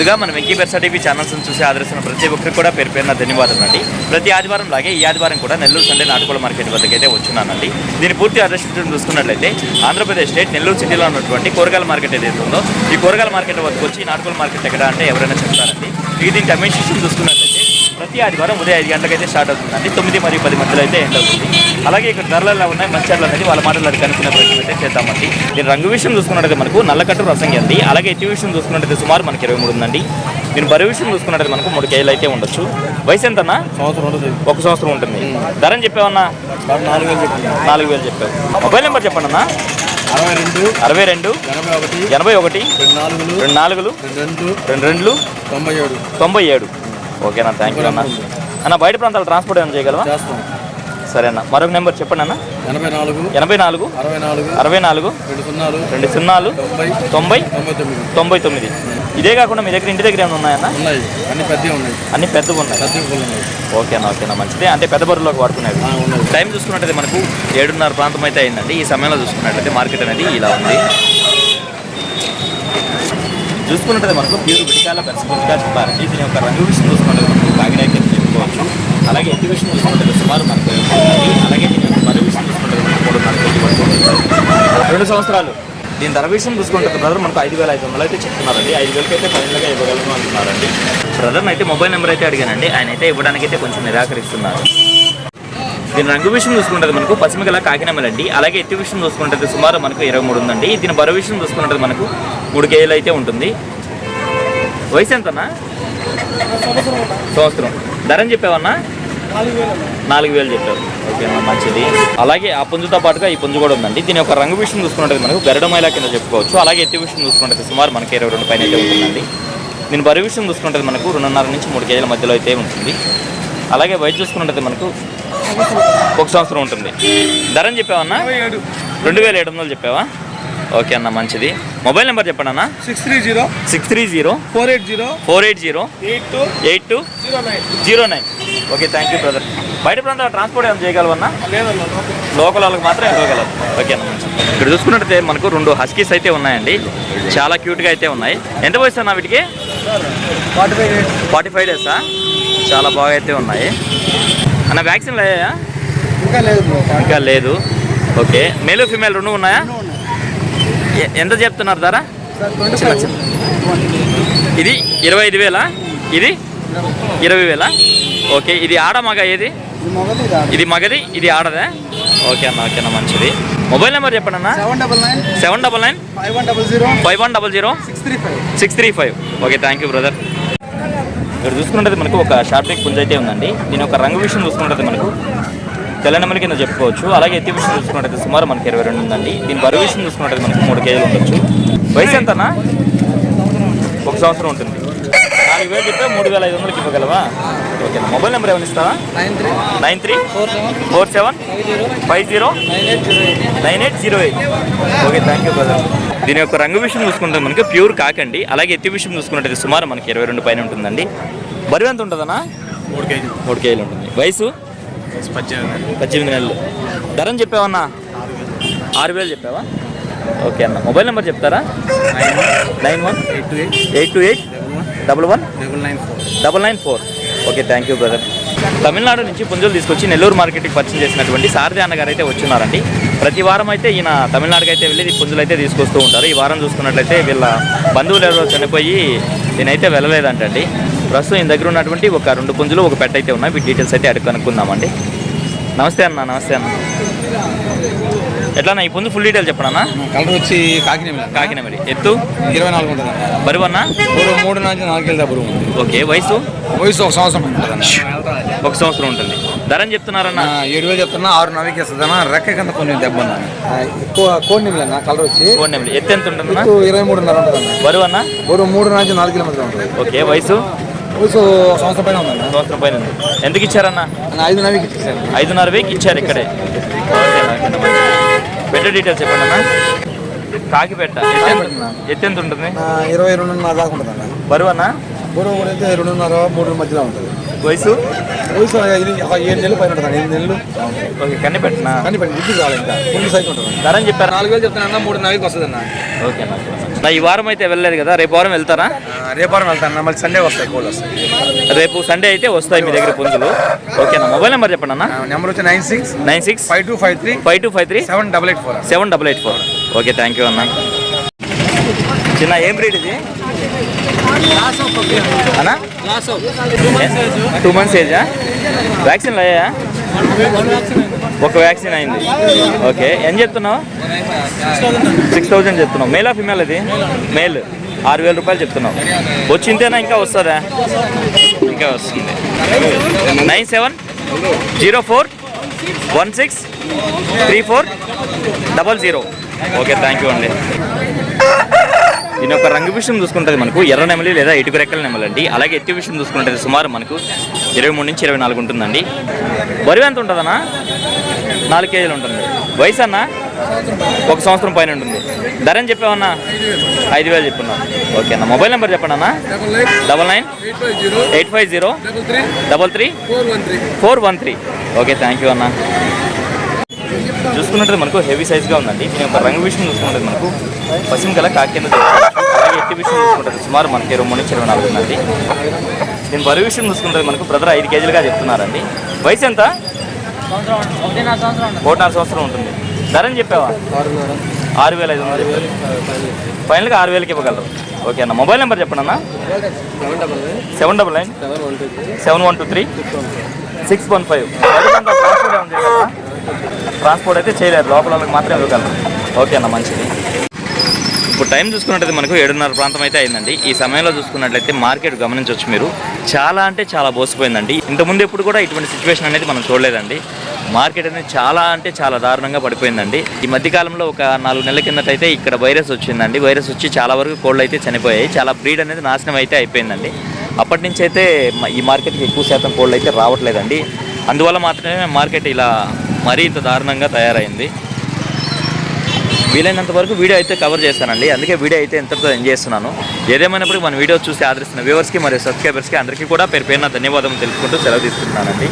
ముందుగా మన Venky బెర్సా TV channels చూసి ఆదరిస్తున్న ప్రతి ఒక్కరికి కూడా పేరు పేరున ధన్యవాదాలు అండి. ప్రతి ఆదివారం లాగే ఈ ఆదివారం కూడా నెల్లూరు సండే నాటుకోళ్ల మార్కెట్ వద్దకు అయితే వచ్చున్నానండి. దీని పూర్తి అడ్రస్ చూసుకున్నట్లయితే ఆంధ్రప్రదేశ్ స్టేట్ నెల్లూరు సిటీలో ఉన్నటువంటి కూరగాయల మార్కెట్ ఏదైతే ఉందో ఈ కూరగాయల మార్కెట్ వద్దకు వచ్చి నాటుకోళ్ల మార్కెట్ ఎక్కడ అంటే ఎవరైనా చెప్తారండి. ఇక దీని అడ్మినిస్ట్రేషన్ చూసుకున్నట్లయితే ప్రతి ఆదివారం ఉదయం 5 గంటలకైతే స్టార్ట్ అవుతుందండి. 9 మరియు 10 మధ్యలో అయితే ఎండ్ అవుతుంది. అలాగే ఇక్కడ ధరలలో ఉన్నాయి మంచి ధరలు అనేది వాళ్ళ మాటలు కనుక్కునే ప్రయత్నం అయితే చేద్దామండి. దీని రంగు విషయం చూసుకున్నట్లయితే మనకు నల్లకట్టు రసంగి అండి. అలాగే ఎత్తి విషయం చూసుకున్నట్లయితే సుమారు మనకి 23 ఉందండి. దీని బరువు విషయం చూసుకున్నట్లయితే మనకు 3 కేజీలు అయితే ఉండొచ్చు. వయసు ఎంతన్నా? 1 సంవత్సరం ఉంటుంది. ధరని చెప్పావన్నా? 4,000 చెప్పావు. మొబైల్ నెంబర్ చెప్పండి అన్న. 62 81 24 22 97. ఓకేనా, థ్యాంక్ యూ అన్న. బయట ప్రాంతాలు ట్రాన్స్పోర్ట్ ఏమైనా చేయగలవా? సరే అన్న. మరొక నెంబర్ చెప్పండి అన్న. 84 64 20 90 99. ఇదే కాకుండా మీ దగ్గర ఇంటి దగ్గర ఏమైనా ఉన్నాయన్న? అన్ని పెద్దగా ఉన్నాయి. ఓకేనా మంచిది. అంటే పెద్ద బరువులోకి వాడుకునేది. టైం చూసుకున్నట్టయితే మనకు 7:30 ప్రాంతం అయితే అయిందండి. ఈ సమయంలో చూసుకున్నట్లయితే మార్కెట్ అనేది ఇలా ఉంది. చూసుకున్నట్లయితే మనకు ప్యూర్ విడికాల బెర్సా చెప్పారండి. దీని యొక్క రంగు విషయం చూసుకున్నట్లయితే మనకు కాకినాడకి చెప్పుకోవచ్చు. అలాగే ఎత్తి విషయం చూసుకున్నట్లయితే సుమారు మనకు అలాగే దీని యొక్క బరువు విషయం చూసుకున్నట్లయితే మనకు 3.5 కేజీ 2 సంవత్సరాలు. దీని ధర విషయం చూసుకుంటే బ్రదర్ మనకు 5,500 అయితే చెప్తున్నారండి. 5,000కి అయితే ఫైనల్గా ఇవ్వగలను అంటున్నారండి. బ్రదర్ని అయితే మొబైల్ నెంబర్ అయితే అడిగానండి. ఆయన అయితే ఇవ్వడానికి అయితే కొంచెం నిరాకరిస్తున్నారు. దీని రంగు విషయం చూసుకుంటే మనకు పశ్చిమగల కాకినామలండి. అలాగే ఎత్తి విషయం చూసుకుంటే సుమారు మనకు 23 ఉందండి. దీని బరువు విషయం చూసుకుంటే మనకు 3 కేజీలు అయితే ఉంటుంది. వయసు ఎంతన్నా? సంవత్సరం. ధరని చెప్పావన్నా? 4,000 చెప్పావు. ఓకేనా, మంచిది. అలాగే ఆ పుంజుతో పాటుగా ఈ పుంజు కూడా ఉందండి. దీని యొక్క రంగు విషయం చూసుకుంటే మనకు గరుడమైలా కింద చెప్పుకోవచ్చు. అలాగే ఎత్తి విషయం చూసుకుంటే సుమారు మనకి 22 పైన అయితే ఉంటుందండి. దీని బరువు విషయం చూసుకుంటే మనకు 2.5 నుంచి 3 కేజీల మధ్యలో అయితే ఉంటుంది. అలాగే వయసు చూసుకున్నట్టయితే మనకు 1 సంవత్సరం ఉంటుంది. ధరని చెప్పావన్నా? 2,700 చెప్పావా? ఓకే అన్న, మంచిది. మొబైల్ నెంబర్ చెప్పండి అన్న. 630 480 8209. Okay, thank you brother. బయట ప్రాంతాల ట్రాన్స్పోర్ట్ ఏమైనా చేయగలవన్నా? లోకల్ వాళ్ళకి మాత్రం ఇవ్వగలరు. ఓకే అన్న, మంచిది. ఇక్కడ చూసుకున్నట్టయితే మనకు 2 హస్కీస్ అయితే ఉన్నాయండి. చాలా క్యూట్గా అయితే ఉన్నాయి. ఎంత వయసు అన్న వీటికి? 45 డేసా? చాలా బాగా అయితే ఉన్నాయి అన్న. వ్యాక్సిన్లు అయ్యాయా? ఇంకా లేదు. ఓకే, మేలు ఫీమేల్ 2 ఉన్నాయా? ఎంత చెప్తున్నారు ధర? ఇది 25,000, ఇది 20,000. ఓకే, ఇది ఆడ మగ? ఏది? ఇది మగది, ఇది ఆడదా? ఓకే అన్న, మంచిది. మొబైల్ నెంబర్ చెప్పండి అన్న. 799 5100 635. Okay, thank you brother. ఇక్కడ చూసుకున్నట్టు మనకు ఒక షార్ట్ బ్రేక్ పుంజ అయితే ఉందండి. దీని యొక్క రంగు విషయం చూసుకున్నట్టు మనకు తెల్లనెమ్మల కింద చెప్పుకోవచ్చు. అలాగే ఎత్తి విషయం చూసుకున్నట్టయితే సుమారు మనకి 22 ఉందండి. దీని బరువు విషయం చూసుకున్నట్టయితే మనకు 3 కేజీలు ఉండొచ్చు. వయసు ఎంతనా? 1 సంవత్సరం ఉంటుంది. 4,000 చెప్తే 3,500కి ఇవ్వగలవా? ఓకే, మొబైల్ నెంబర్ ఏమైనా ఇస్తావా? 9347509808. Okay, thank you brother. దీని యొక్క రంగు విషయం చూసుకుంటే మనకి ప్యూర్ కాకండి. అలాగే ఎత్తి విషయం చూసుకున్నట్టయితే సుమారు మనకి 22 పైన ఉంటుందండి. బరువు ఎంత ఉంటుందన్నా? 3 కేజీలు ఉంటుంది. వయసు 18 నెలలు. ధరని చెప్పావన్నా? 6,000 చెప్పావా? ఓకే అన్న. మొబైల్ నెంబర్ చెప్తారా? 9188119994. Okay, thank you brother. Tamil Nadu నుంచి పుంజులు తీసుకొచ్చి నెల్లూరు మార్కెట్కి పరిచయం చేసినటువంటి సారథి అన్నగారు అయితే వచ్చున్నారండి. ప్రతి వారం అయితే ఈయన తమిళనాడుకి అయితే వెళ్ళి పుంజులు అయితే తీసుకొస్తూ ఉంటారు. ఈ వారం చూసుకున్నట్లయితే వీళ్ళ బంధువులు ఎవరో చనిపోయి నేనైతే వెళ్ళలేదంటండి. ప్రస్తుతం ఈయన దగ్గర ఉన్నటువంటి ఒక 2 పుంజులు, ఒక పెట్ట అయితే ఉన్నాయి. వీటి డీటెయిల్స్ అయితే అడిగి కనుక్కుందామండి. నమస్తే అన్న. ఎట్లా ఈ పుంజు ఫుల్ డీటెయిల్ చెప్పండి అన్న. కలర్ వచ్చి కాకినాడ. ఎత్తు 24 ఉంటుంది. బరువు అన్న? 3 నుంచి 4 కేజీల బరువు. ఓకే, వయసు? 1 సంవత్సరం ఉంటుంది. 1 సంవత్సరం ఉంటుంది. ధరని చెప్తున్నారన్న? 7,000 చెప్తున్నా. 6,500కి ఇస్తుందన్నా. రెక్క కింద కొంచెం దెబ్బ ఉన్నాను. ఎక్కువ కోడినిమిలన్నా. కలర్ వచ్చి కోడినిమిలి. ఎత్తు ఎంత ఉంటుంది? 23.5 ఉంటుంది. బరువు అన్న? బరువు 3 నుంచి 4 కిలోమీటర్లు ఉంటుంది. ఓకే, వయసు? 1 సంవత్సరం పైన ఉందన్న. సంవత్సరం పైన ఉంది. ఎందుకు ఇచ్చారన్న? 5,500కి ఇచ్చారు. 5,500కి ఇచ్చారు ఇక్కడే. పెట్ట డీటెయిల్స్ చెప్పండి అన్న. కాకి పెట్ట. ఎత్తు ఎంత ఉంటుంది? 22.5 దాకా ఉంటుంది అన్న. బరువు అన్న? పూర్వం కూడా అయితే 2.5-3 మధ్యలో ఉంటుంది. వయసు వయసు 7 నెలలు పైన ఉంటుంది. 5 నెలలు ఓకే. కన్ని పెట్టినా కానీ ఇంటికి రావాలి, ఇంకా ఫుల్ సైకిల్ ఉంటుంది. ధర అని చెప్పారు. 4,000 చెప్తానన్నా 3,500 వస్తుంది అన్న. ఓకే నా ఈ వారం అయితే వెళ్ళలేదు కదా, రేపు వారం వెళ్తారా? రేపు వారం వెళ్తాను, మళ్ళీ సండే వస్తాయి కోళ్ళు వస్తాయి. రేపు సండే అయితే వస్తాయి మీ దగ్గర పుంజులు. ఓకేనా, మొబైల్ నెంబర్ చెప్పండి అన్న. నెంబర్ వచ్చి 96 5253 5253 7884. ఓకే, థ్యాంక్ యూ అన్న. చిన్న ఏం బ్రీడ్ ఇది అన్న? 2 months ఏజా? వ్యాక్సిన్లు అయ్యా? ఒక వ్యాక్సిన్ అయింది. ఓకే, ఏం చెప్తున్నావు? 6,000 చెప్తున్నావు. మేలా ఫిమేల్ ఇది? మేల్. 6,000 రూపాయలు చెప్తున్నావు. వచ్చింతేనా ఇంకా వస్తుందా? ఇంకా వస్తుంది. 9704163400. ఓకే, థ్యాంక్ యూ అండి. దీని ఒక రంగు విషయం చూసుకుంటుంది మనకు ఎర్ర నెమలి లేదా ఇటుకు రెక్కల నెమలి అండి. అలాగే ఎత్తి విషయం చూసుకుంటుంది సుమారు మనకు 23 నుంచి 24 ఉంటుందండి. బరువు ఎంత ఉంటుందన్నా? 4 కేజీలు ఉంటుంది. వయసు అన్న 1 సంవత్సరం పైన ఉంటుంది. ధర అని చెప్పావన్నా? 5,000 చెప్పున్నాం. ఓకే అన్న, మొబైల్ నెంబర్ చెప్పండి అన్న. 9985033413. ఓకే, థ్యాంక్ యూ అన్న. చూసుకున్నట్టు మనకు హెవీ సైజ్గా ఉందండి. దీని యొక్క రంగు విషయం చూసుకుంటుంది మనకు పశ్చిమ కల కాకింద. అలాగే ఎత్తి విషయం చూసుకుంటుంది సుమారు మనకి 23 నుంచి 24 ఉందండి. దీని బరువు విషయం చూసుకుంటుంది మనకు బ్రదర్ 5 కేజీలుగా చెప్తున్నారండి. వయసు ఎంత? 1.5 సంవత్సరం ఉంటుంది. ధర అని చెప్పావా? 6,500. ఫైనల్గా 6,000కి ఇవ్వగలరు. ఓకే అన్న, మొబైల్ నెంబర్ చెప్పండి అన్న. 7997123615. ట్రాన్స్పోర్ట్ అయితే చేయలేదు, లోపల వాళ్ళకి మాత్రమే ఇవ్వగలరు. ఓకే అన్న, మంచిది. ఇప్పుడు టైం చూసుకున్నట్టయితే మనకు 7:30 ప్రాంతం అయితే అయిందండి. ఈ సమయంలో చూసుకున్నట్లయితే మార్కెట్ గమనించవచ్చు మీరు, చాలా అంటే చాలా బోసిపోయిందండి. ఇంతకుముందు ఎప్పుడు కూడా ఇటువంటి సిచ్యువేషన్ అనేది మనం చూడలేదండి. మార్కెట్ అనేది చాలా అంటే చాలా దారుణంగా పడిపోయిందండి. ఈ మధ్యకాలంలో ఒక 4 నెలల కిందటైతే ఇక్కడ వైరస్ వచ్చిందండి. వైరస్ వచ్చి చాలా వరకు కోళ్ళు అయితే చనిపోయాయి. చాలా బ్రీడ్ అనేది నాశనం అయితే అయిపోయిందండి. అప్పటి నుంచి అయితే ఈ మార్కెట్కి ఎక్కువ శాతం కోళ్ళు అయితే రావట్లేదండి. అందువల్ల మాత్రమే మార్కెట్ ఇలా మరీ ఇంత దారుణంగా తయారైంది. వీలైనంత వరకు వీడియో అయితే కవర్ చేస్తానండి. అందుకే వీడియో అయితే ఎంతతో ఎంజాయ్ చేస్తున్నాను. ఏదేమైనప్పుడు మన వీడియో చూసి ఆదరిస్తున్న వ్యూవర్స్కి మరియు సబ్స్క్రైబర్స్కి అందరికీ కూడా పేరు పేరున ధన్యవాదాలు తెలుపుకుంటూ సెలవు తీసుకుంటున్నానండి.